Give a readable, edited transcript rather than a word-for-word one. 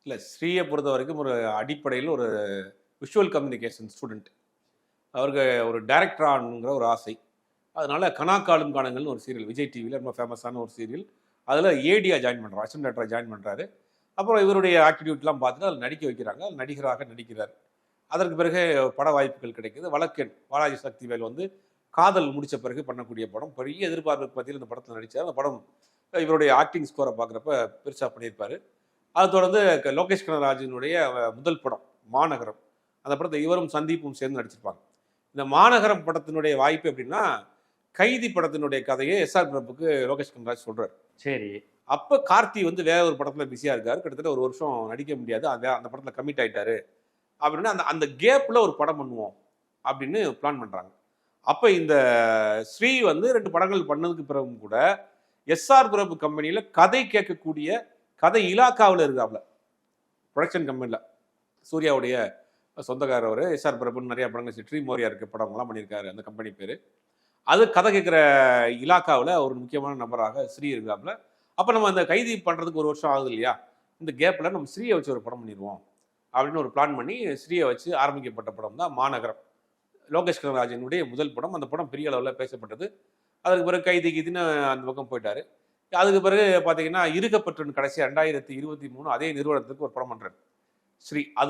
இல்லை, ஸ்ரீயை பொறுத்த வரைக்கும் ஒரு அடிப்படையில் ஒரு விஷுவல் கம்யூனிகேஷன் ஸ்டூடெண்ட். அவருக்கு ஒரு டைரக்டர் ஆகணுங்கிற ஒரு ஆசை. அதனால கனா காணும் கானங்கள்னு ஒரு சீரியல் விஜய் டிவியில் ரொம்ப ஃபேமஸான ஒரு சீரியல். அதில் ஏடியா ஜாயின் பண்ணுறாரு, அசிஸ்டன்ட் டைரக்டராக ஜாயின் பண்ணுறாரு. அப்புறம் இவருடைய ஆட்டிடியூட்லாம் பார்த்துட்டு அதில் நடிக்க வைக்கிறாங்க. அதில் நடிகராக நடிக்கிறார். அதற்கு பிறகு பட வாய்ப்புகள் கிடைக்குது. வழக்கெண் பாலாஜி சக்திவேல் வந்து காதல் முடித்த பிறகு பண்ணக்கூடிய படம். பெரிய எதிர்பார்ப்புக்கு மத்தியில் இந்த படத்தில் நடித்தார். அந்த படம் இவருடைய ஆக்டிங் ஸ்கோரை பார்க்குறப்ப பெருசாக பண்ணியிருப்பார். அதை தொடர்ந்து லோகேஷ் கனகராஜனுடைய முதல் படம் மாநகரம். அந்த படத்தை இவரும் சந்தீப்பும் சேர்ந்து நடிச்சிருப்பாங்க. இந்த மாநகரம் படத்தினுடைய வாய்ப்பு எப்படின்னா, கைதி படத்தினுடைய கதையை எஸ்ஆர் பிரபுக்கு லோகேஷ் கனகராஜ் சொல்றாரு. சரி. அப்போ கார்த்தி வந்து வேற ஒரு படத்துல பிஸியா இருக்காரு. கிட்டத்தட்ட ஒரு வருஷம் நடிக்க முடியாது. அந்த படத்துல கமிட் ஆயிட்டாரு அப்படின்னா, அந்த அந்த கேப்ல ஒரு படம் பண்ணுவோம் அப்படின்னு பிளான் பண்றாங்க. அப்ப இந்த ஸ்ரீ வந்து 2 படங்கள் பண்ணதுக்கு பிறகும் கூட எஸ்ஆர் பிரபு கம்பெனியில கதை கேட்கக்கூடிய கதை இலாக்காவில் இருக்காப்ல, ப்ரொடக்ஷன் கம்பெனியில். சூர்யாவுடைய சொந்தக்காரர் அவர். எஸ்ஆர் பிரபுன்னு நிறைய படங்கள் ட்ரீ மோரியா இருக்க படங்கள்லாம் பண்ணியிருக்காரு. அந்த கம்பெனி பேர் அது. கதை கேட்குற இலாக்காவில் ஒரு முக்கியமான நபராக ஸ்ரீ இருக்காப்புல. அப்போ நம்ம அந்த கைதி பண்ணுறதுக்கு ஒரு வருஷம் ஆகுது இல்லையா, இந்த கேப்பில் நம்ம ஸ்ரீயை வச்சு ஒரு படம் பண்ணிடுவோம் அப்படின்னு ஒரு பிளான் பண்ணி ஸ்ரீயை வச்சு ஆரம்பிக்கப்பட்ட படம் தான் மாநகரம். லோகேஷ் கனகராஜனுடைய முதல் படம். அந்த படம் பெரிய அளவில் பேசப்பட்டது. அதுக்கு பிறகு கைதி கீதின்னு அந்த பக்கம் போயிட்டாரு. அதுக்கு பிறகு பார்த்தீங்கன்னா இருக்கப்பட்டு கடைசி 2023 அதே நிறுவனத்துக்கு ஒரு படம் பண்ணுறாரு ஸ்ரீ. அது